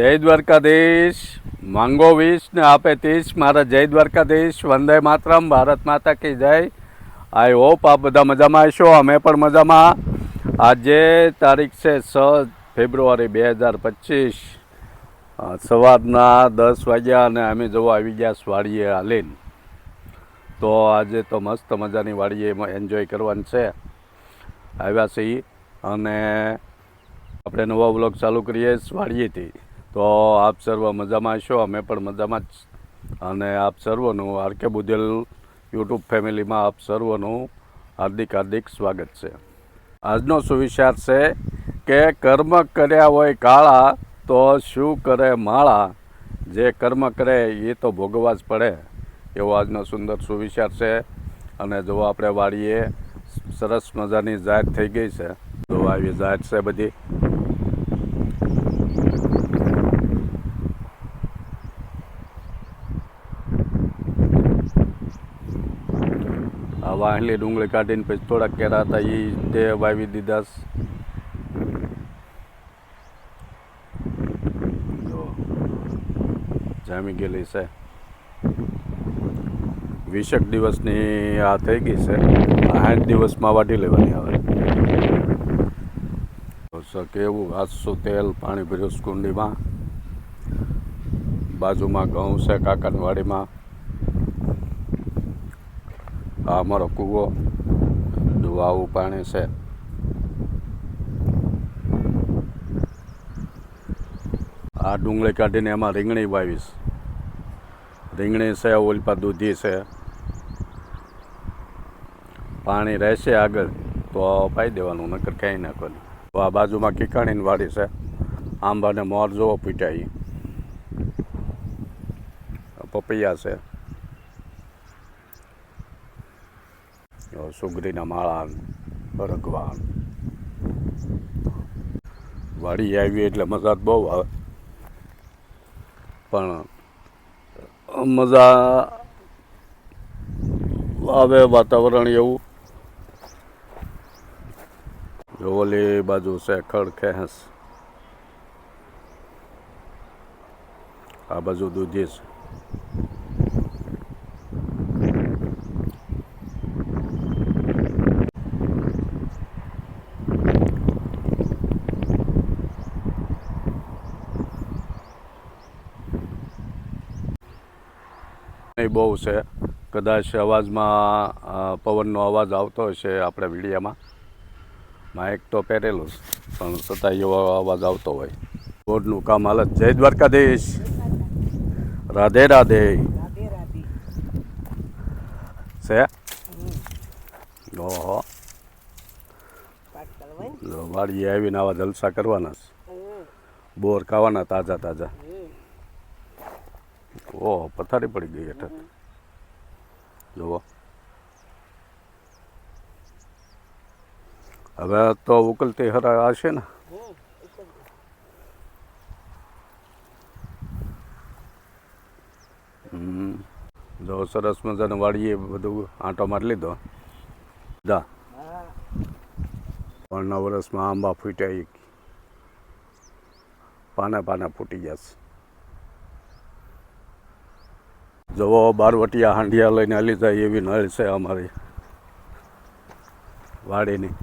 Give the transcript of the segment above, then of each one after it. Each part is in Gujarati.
જય દ્વારકાધીશ. માંગો 20 ને આપે 30. મારા જય દ્વારકાધીશ. વંદે માતરમ. ભારત માતા કી જય. આઈ હોપ આપ બધા મજામાં હશો. અમે પણ મજામાં. આજે તારીખ છે 6 ફેબ્રુઆરી 2025. સવારના 10 વાગ્યા અને અમે જવા આવી ગયા વાડીએ હાલીને. તો આજે તો મસ્ત મજાની વાડીએ એન્જોય કરવાની છે. આવ્યા છીએ અને આપણે નવો વ્લોગ ચાલુ કરીએ વાડીએથી. તો આપ સર્વ મજામાં હશો. અમે પણ મજામાં જ. અને આપ સર્વનું આરકે બુદેલ યુટ્યુબ ફેમિલીમાં આપ સર્વનું હાર્દિક હાર્દિક સ્વાગત છે. આજનો સુવિચાર છે કે કર્મ કર્યા હોય કાળા તો શું કરે માળા. જે કર્મ કરે એ તો ભોગવવા જ પડે, એવો આજનો સુંદર સુવિચાર છે. અને જો આપણે વાડીએ સરસ મજાની જાહેર થઈ ગઈ છે. તો આવી જાહેર છે બધી. આ વાહલી ડુંગળી કાઢીને પછી થોડાક કેરા હતા એ તે વાવી દીધા. જામી ગયેલી છે. 20 દિવસની આ થઈ ગઈ છે. 60 દિવસમાં વાટી લેવાની આવે. કેવું આસું તેલ પાણી ભર્યું કુંડીમાં. બાજુમાં ઘઉં છે કાકાની વાડીમાં. આ અમારો કૂવો. જો આવું પાણી છે. આ ડુંગળી કાઢીને એમાં રીંગણી વાવીશ. રીંગણી છે, ઓલપા દૂધી છે. પાણી રહેશે આગળ તો પાઈ દેવાનું, નકર ક્યાંય નાખવાનું. આ બાજુમાં કીકાણીની વાડી છે. આંબાને મોર જોવો પીટાઈ. પપૈયા છે. સુગરીના માળા, બરગવા. વાડી આવી એટલે મજા બહુ આવે. પણ મજા આવે વાતાવરણ એવું. ઓલી બાજુ છે ખડ ખેંસ. આ બાજુ દૂધી છે. બહુ છે. કદાચ અવાજમાં પવનનો અવાજ આવતો હશે આપણે વિડીયામાં. માઇક તો પહેરેલું પણ છતાં એવો અવાજ આવતો હોય. રોડનું કામ હાલત. જય દ્વારકાધીશ. રાધે રાધે છે. ઓહો, વાડીએ આવીને આવા જલસા કરવાના છે. બોર ખાવાના તાજા તાજા. ઓહ, પથારી પડી ગઈ હેઠળ. જુઓ, હવે તો ઉકલતી હરા હશે ને. જો સરસ મજાનું વાડીએ બધું આંટો મારી લીધો. દા 3 વર્ષમાં આંબા ફૂટ્યા. પાના પાના ફૂટી જશે. જવો બારવટિયા હાંડિયા લઈને હાલી જાય એવી નળ છે અમારી વાડીની.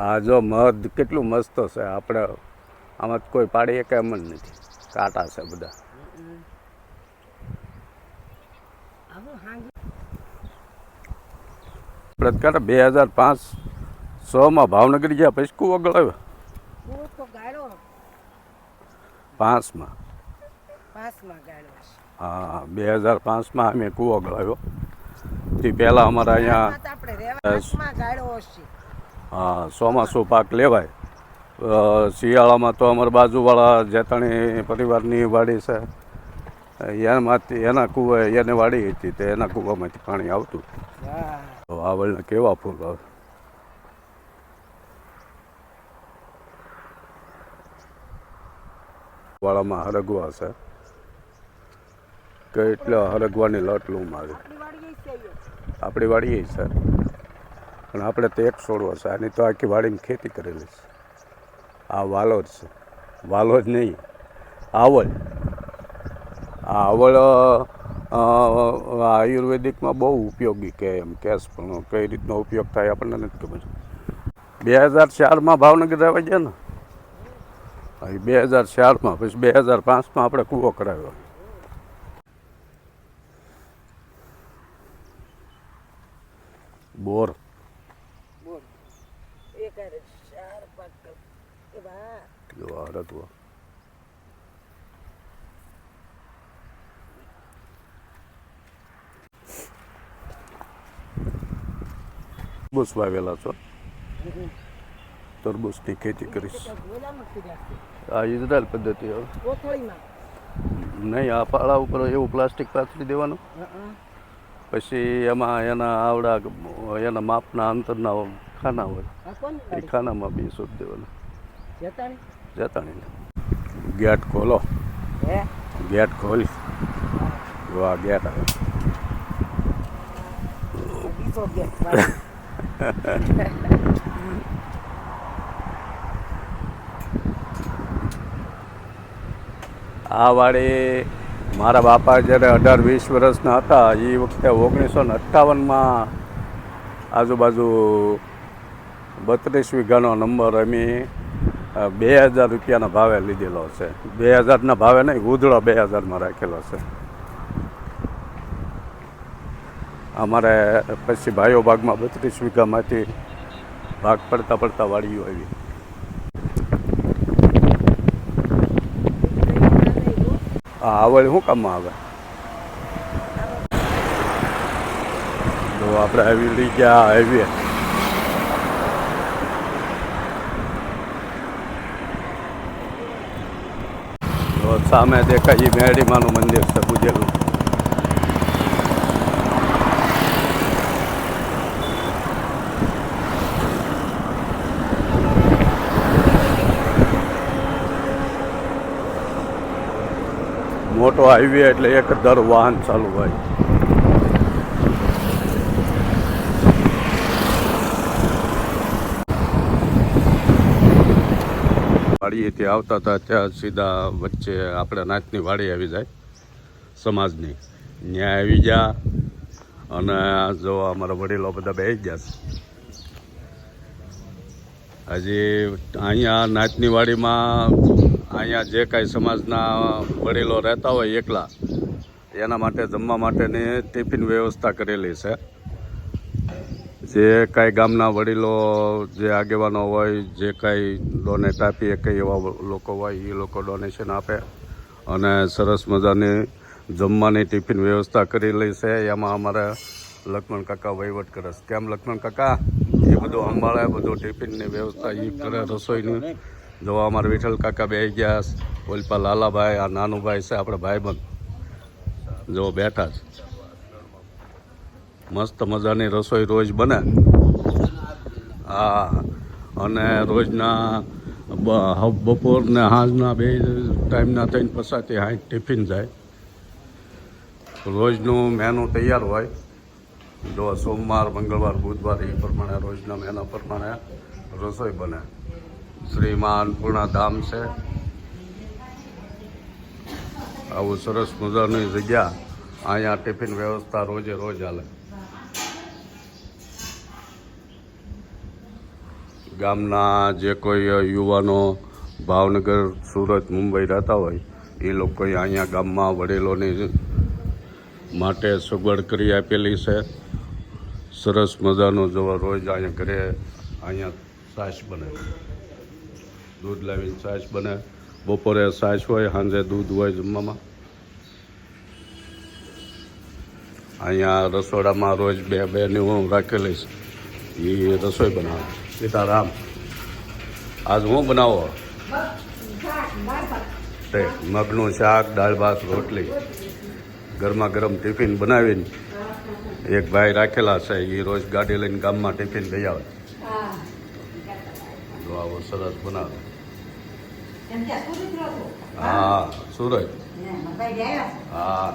આ જો મધ કેટલું મસ્ત છે. આપણે આમાં કોઈ પાડીએ કે એમ જ નથી. કાંટા છે બધા. આપણે 2005-6 ભાવનગર ગયા પછી કૂવો ગળાવ્યો. 5માં. હા, 2005માં અમે કૂવો ગળાવ્યો. તે પહેલાં અમારા અહીંયા હા ચોમાસું પાક લેવાય. શિયાળામાં તો અમારા બાજુવાળા જેતાણી પરિવારની વાડી છે. એમાંથી એના કૂવે એને વાડી હતી તે એના કૂવામાંથી પાણી આવતું. તો આ વળને કેવા ફૂલ આવે. વાળામાં હરગવા છે. કેટલા હરગવાની લટ લૂમ આવી. આપણી વાડીએ છે. પણ આપણે તો એક છોડવો છે. આની તો આખી વાડીની ખેતી કરેલી છે. આ વાલોર છે, વાલોર નહીં, આવળ. આ આવળ આયુર્વેદિકમાં બહુ ઉપયોગી કે એમ કેસ, પણ કઈ રીતનો ઉપયોગ થાય આપણને નથી ખબર. 2004માં ભાવનગર રહેવા ગયા ને, 2004માં, પછી 2005માં આપણે કૂવો કરાવ્યો. બોર તરબૂચ વાવેલા છો? તરબૂચની ખેતી કરીશ. આ ઇઝરાયલ પદ્ધતિ હવે નહીં. આ પાળા ઉપર એવું પ્લાસ્ટિક પાથરી દેવાનું, પછી એમાં એના આવડા એના માપના અંતરના ખાના હોય, એ ખાનામાં બી શોધ દેવાના. જતાણી ગેટ ખોલો, ગેટ ખોલી. આ ગેટ આવે. આ વાડી મારા બાપા જ્યારે 18-20 વર્ષના હતા એ વખતે 1958માં આજુબાજુ 32 વીઘાનો નંબર અમે 2000 રૂપિયાના ભાવે લીધેલો છે. 2000ના ભાવે નહીં, ઉધડો 2000માં રાખેલો છે. અમારે પછી ભાઈઓ ભાગમાં 32 વીઘામાંથી ભાગ પડતા પડતા વાડીઓ આવી. આ આવડ શું કામમાં આવે? તો આપણે આવી લઈ ગયા હાઈવે. તો સામે દેખાય એ મેરડીમાનું મંદિર છે પૂજેલું. મોટો હાઈવે એટલે એક દર વાહન ચાલુ હોય. વાડીએથી આવતા હતા ત્યાં સીધા વચ્ચે આપણે નાચની વાડી આવી જાય સમાજની. ત્યાં આવી ગયા અને જો અમારા વડીલો બધા બેસી ગયા છે. હજી અહીંયા નાચની વાડીમાં અહીંયા જે કાંઈ સમાજના વડીલો રહેતા હોય એકલા, એના માટે જમવા માટેની ટિફિન વ્યવસ્થા કરેલી છે. જે કાંઈ ગામના વડીલો, જે આગેવાનો હોય, જે કાંઈ ડોનેટ આપી કંઈ એવા લોકો હોય એ લોકો ડોનેશન આપે અને સરસ મજાની જમવાની ટિફિન વ્યવસ્થા કરેલી છે. એમાં અમારે લક્ષ્મણ કાકા વહીવટ કરે છે. કેમ લક્ષ્મણ કાકા? એ બધું સંભાળે, બધું ટિફિનની વ્યવસ્થા એ કરે, રસોઈની. જો અમારા વિઠ્ઠલ કાકા બેસી ગયા, ઓલપા લાલાભાઈ, આ નાનુભાઈ છે આપણે ભાઈબંધ, જો બેઠા છે. મસ્ત મજાની રસોઈ રોજ બને. હા, અને રોજના બપોરને સાંજના 2 ટાઈમના થઈને પછાથી 60 ટિફિન જાય. રોજનું મેનુ તૈયાર હોય. જો સોમવાર, મંગળવાર, બુધવાર એ પ્રમાણે રોજના મેનુ પ્રમાણે રસોઈ બને. શ્રીમાં અન્નપૂર્ણા ધામ છે. આવું સરસ મજાની જગ્યા. અહીંયા ટિફિન વ્યવસ્થા રોજે રોજ હાલે. ગામના જે કોઈ યુવાનો ભાવનગર, સુરત, મુંબઈ રહેતા હોય એ લોકોએ અહીંયા ગામમાં વડીલોની માટે સગવડ કરી આપેલી છે. સરસ મજાનું જો રોજ અહીંયા ઘરે અહીંયા છાશ બને, દૂધ લાવીને છાશ બને. બપોરે છાશ હોય, સાંજે દૂધ હોય જમવામાં. અહીંયા રસોડામાં રોજ 2 હું રાખેલી છે. એ રસોઈ બનાવે. સીતારામ, આજ હું બનાવો? મગનું શાક, દાળ ભાત, રોટલી. ગરમા ગરમ ટિફિન બનાવીને એક ભાઈ રાખેલા છે. એ રોજ ગાડી લઈને ગામમાં ટિફિન લઈ આવે. તો આવો સરસ બનાવે. હા, સુરત. હા,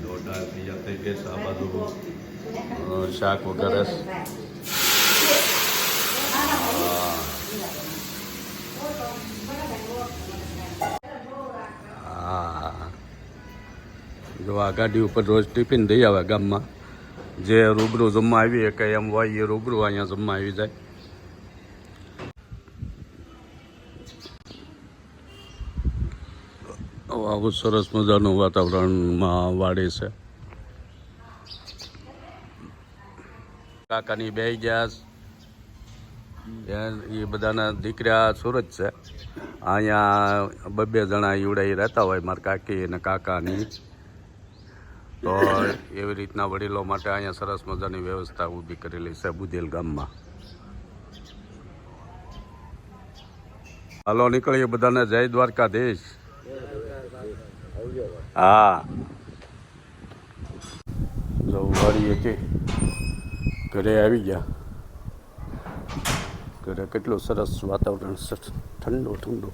દોઢ તૈયાર થઈ ગઈ છે. આ બાજુ શાક વગેરે. હા, જો આ ગાડી ઉપર રોજ ટિફિન દઈ આવે ગામમાં, જે રૂબરૂ જમવા આવીએ કે એમ હોય એ રૂબરૂ અહીંયા જમવા આવી જાય. આવું સરસ મજાનું વાતાવરણમાં વાડી છે. કાકાની બે ગેસ એ બધાના દીકરા સુરત છે. અહીંયા બે જણા ઈવડા રહેતા હોય, મારા કાકી અને કાકાની. તો એવી રીતના વડીલો માટે અહીંયા સરસ મજાની વ્યવસ્થા ઊભી કરેલી છે બુધેલ ગામમાં. હાલો નીકળીએ બધાને જય દ્વારકાધીશ. હા જો વાળીએ કે ઘરે આવી ગયા. ઘરે કેટલું સરસ વાતાવરણ છે, ઠંડુ ઠંડુ.